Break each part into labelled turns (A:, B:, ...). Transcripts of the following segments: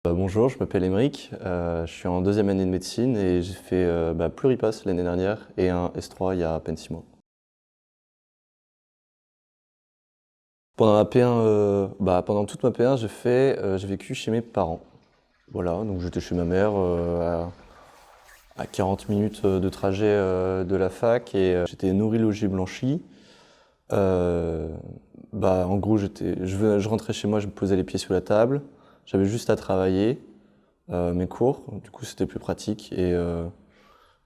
A: Bonjour, je m'appelle Émeric, je suis en deuxième année de médecine et j'ai fait Pluripass l'année dernière et un S3 il y a à peine 6 mois. Pendant ma P1, pendant toute ma P1, j'ai vécu chez mes parents. Voilà, donc j'étais chez ma mère à 40 minutes de trajet de la fac et j'étais nourri, logé, blanchi. Euh, En gros, je rentrais chez moi, je me posais les pieds sur la table, j'avais juste à travailler mes cours, du coup c'était plus pratique et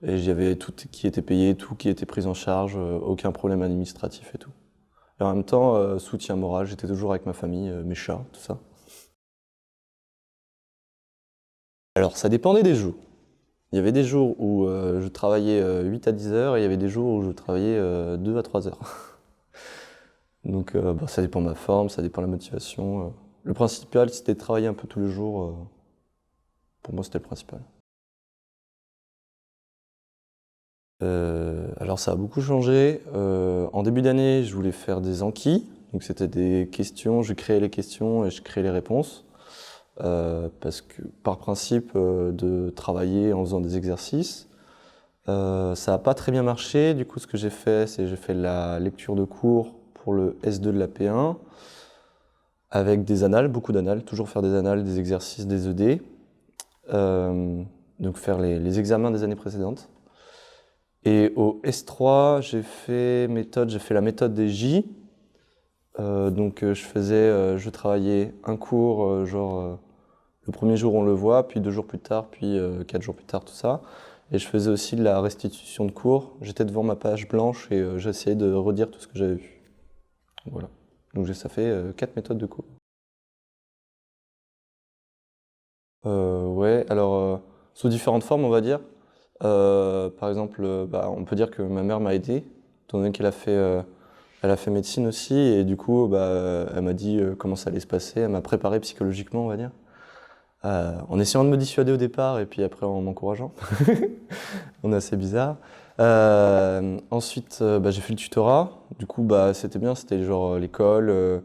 A: j'avais tout qui était payé, tout qui était pris en charge, aucun problème administratif et tout. Et en même temps, soutien moral, j'étais toujours avec ma famille, mes chats, tout ça. Alors ça dépendait des jours. Il y avait des jours où je travaillais 8 à 10 heures et il y avait des jours où je travaillais 2 à 3 heures. Donc ça dépend de ma forme, ça dépend de la motivation. Le principal, c'était de travailler un peu tous les jours. Pour moi, c'était le principal. Alors ça a beaucoup changé. En début d'année, je voulais faire des Anki. Donc c'était des questions, je créais les questions et je créais les réponses. Parce que par principe de travailler en faisant des exercices. Ça n'a pas très bien marché. Du coup, ce que j'ai fait, c'est j'ai fait la lecture de cours pour le S2 de la P1 avec des annales, beaucoup d'annales, toujours faire des annales, des exercices, des ED. Donc faire les examens des années précédentes. Et au S3, j'ai fait la méthode des J. Je travaillais un cours, le premier jour on le voit, puis 2 jours plus tard, puis 4 jours plus tard, tout ça. Et je faisais aussi de la restitution de cours. J'étais devant ma page blanche et j'essayais de redire tout ce que j'avais vu. Voilà. Donc ça fait 4 méthodes de cours. Ouais, alors sous différentes formes, on va dire. Par exemple, on peut dire que ma mère m'a aidé, étant donné elle a fait médecine aussi, et du coup, elle m'a dit comment ça allait se passer, elle m'a préparé psychologiquement, on va dire, en essayant de me dissuader au départ, et puis après en m'encourageant. On est assez bizarre. Ensuite, j'ai fait le tutorat, du coup, c'était bien, c'était genre l'école, le-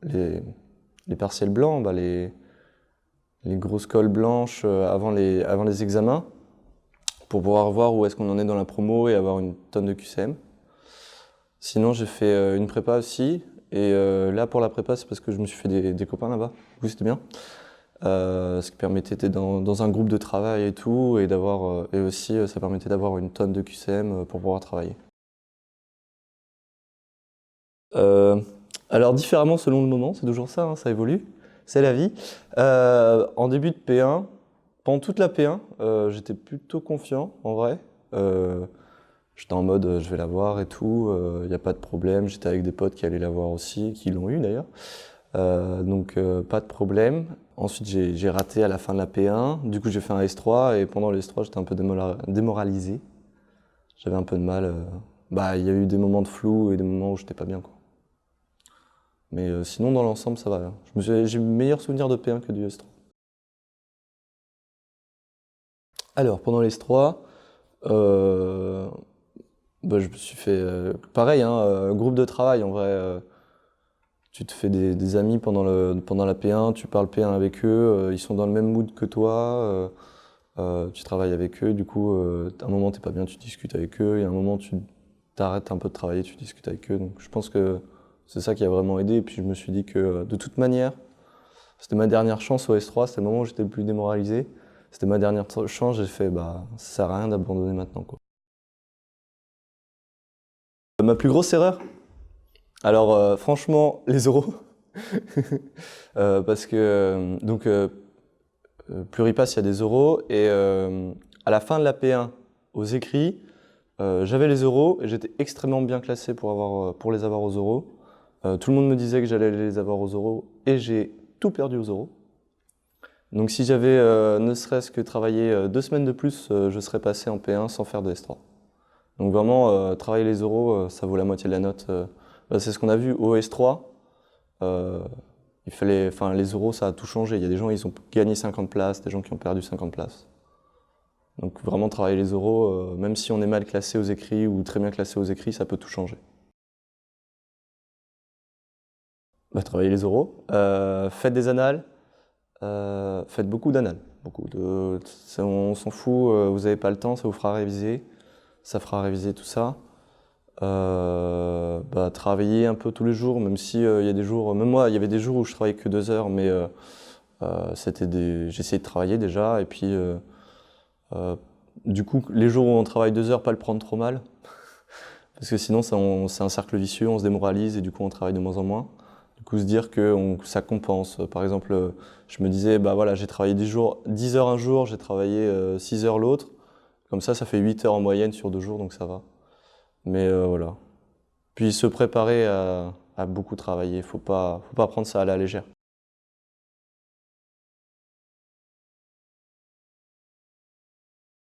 A: les, les partiels blancs, les grosses colles blanches avant les examens, pour pouvoir voir où est-ce qu'on en est dans la promo et avoir une tonne de QCM. Sinon, j'ai fait une prépa aussi. Et là, pour la prépa, c'est parce que je me suis fait des copains là-bas. Du coup, c'était bien. Ce qui permettait d'être dans un groupe de travail et tout. Et aussi, ça permettait d'avoir une tonne de QCM pour pouvoir travailler. Euh, alors, différemment selon le moment, c'est toujours ça, hein, ça évolue. C'est la vie. En début de P1, pendant toute la P1, j'étais plutôt confiant, en vrai. Euh, J'étais en mode je vais la voir et tout, il n'y a pas de problème. J'étais avec des potes qui allaient la voir aussi, qui l'ont eu d'ailleurs. Pas de problème. Ensuite j'ai raté à la fin de la P1, du coup j'ai fait un S3 et pendant le S3 j'étais un peu démoralisé. J'avais un peu de mal. Il y a eu des moments de flou et des moments où j'étais pas bien quoi. Mais sinon dans l'ensemble ça va, hein. J'ai meilleur souvenir de P1 que du S3. Alors pendant le S3, je me suis fait pareil, hein, groupe de travail en vrai. Tu te fais des amis pendant la P1, tu parles P1 avec eux, ils sont dans le même mood que toi, tu travailles avec eux, du coup, à un moment t'es pas bien, tu discutes avec eux, et à un moment tu t'arrêtes un peu de travailler, tu discutes avec eux. Donc je pense que c'est ça qui a vraiment aidé. Et puis je me suis dit que de toute manière, c'était ma dernière chance au S3, c'était le moment où j'étais le plus démoralisé. C'était ma dernière chance, j'ai fait ça sert à rien d'abandonner maintenant quoi. Ma plus grosse erreur? Alors franchement, les euros. Parce que Pluripass, il y a des euros et à la fin de la P1, aux écrits, j'avais les euros et j'étais extrêmement bien classé pour les avoir aux euros. Tout le monde me disait que j'allais les avoir aux euros et j'ai tout perdu aux euros. Donc si j'avais ne serait-ce que travaillé 2 semaines de plus, je serais passé en P1 sans faire de S3. Donc vraiment, travailler les euros, ça vaut la moitié de la note. C'est ce qu'on a vu au S3. Euh, les euros, ça a tout changé. Il y a des gens, ils ont gagné 50 places, des gens qui ont perdu 50 places. Donc vraiment travailler les euros, même si on est mal classé aux écrits ou très bien classé aux écrits, ça peut tout changer. Bah, travailler les oraux. Faites des annales. Faites beaucoup d'annales. On s'en fout, vous n'avez pas le temps, ça vous fera réviser. Ça fera réviser tout ça. Bah, travailler un peu tous les jours, même si il y a des jours, même moi, il y avait des jours où je travaillais que 2 heures, mais j'essayais de travailler déjà. Et puis, euh, du coup, les jours où on travaille 2 heures, pas le prendre trop mal. Parce que sinon, c'est un cercle vicieux, on se démoralise et du coup, on travaille de moins en moins. Du coup, se dire que ça compense. Par exemple, je me disais, bah voilà, j'ai travaillé 10 heures un jour, j'ai travaillé 6 heures l'autre. Comme ça fait 8 heures en moyenne sur 2 jours, donc ça va. Mais voilà. Puis se préparer à beaucoup travailler, faut pas prendre ça à la légère.